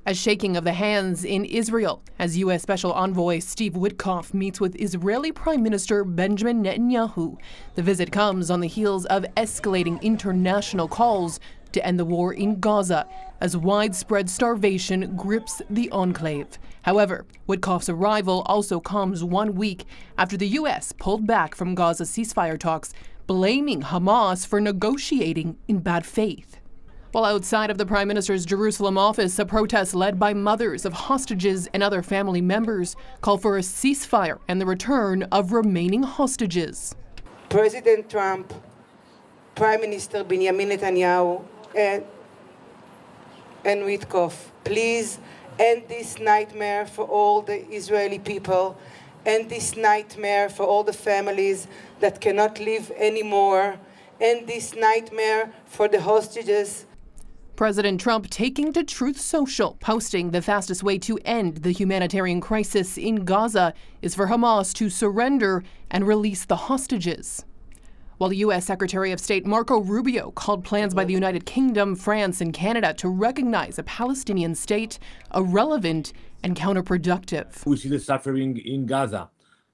A shaking of the hands in Israel as U.S. Special Envoy Steve Witkoff meets with Israeli Prime Minister Benjamin Netanyahu. The visit comes on the heels of escalating international calls to end the war in Gaza as widespread starvation grips the enclave. However, Witkoff's arrival also comes 1 week after the U.S. pulled back from Gaza ceasefire talks, blaming Hamas for negotiating in bad faith. While outside of the Prime Minister's Jerusalem office, a protest led by mothers of hostages and other family members call for a ceasefire and the return of remaining hostages. President Trump, Prime Minister Benjamin Netanyahu, and Witkoff, please end this nightmare for all the Israeli people, end this nightmare for all the families that cannot live anymore, end this nightmare for the hostages. President Trump taking to Truth Social, posting the fastest way to end the humanitarian crisis in Gaza is for Hamas to surrender and release the hostages. While the U.S. Secretary of State Marco Rubio called plans by the United Kingdom, France, and Canada to recognize a Palestinian state irrelevant and counterproductive. We see the suffering in Gaza.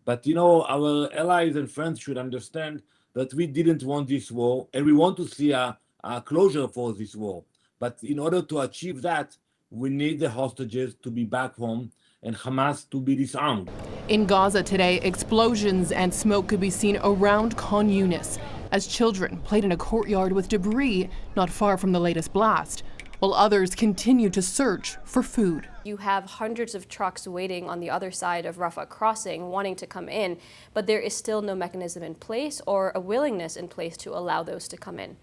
But, our allies and friends should understand that we didn't want this war, and we want to see a closure for this war. But in order to achieve that, we need the hostages to be back home and Hamas to be disarmed. In Gaza today, explosions and smoke could be seen around Khan Yunis as children played in a courtyard with debris not far from the latest blast, while others continue to search for food. You have hundreds of trucks waiting on the other side of Rafah crossing, wanting to come in, but there is still no mechanism in place or a willingness in place to allow those to come in.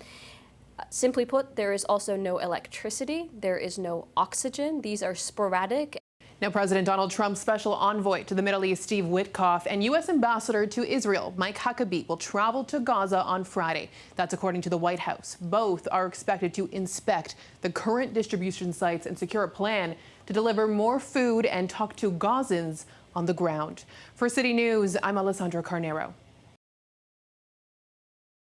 Simply put, there is also no electricity, there is no oxygen. These are sporadic. Now, President Donald Trump's special envoy to the Middle East, Steve Witkoff, and U.S. Ambassador to Israel, Mike Huckabee, will travel to Gaza on Friday. That's according to the White House. Both are expected to inspect the current distribution sites and secure a plan to deliver more food and talk to Gazans on the ground. For City News, I'm Alessandra Carneiro.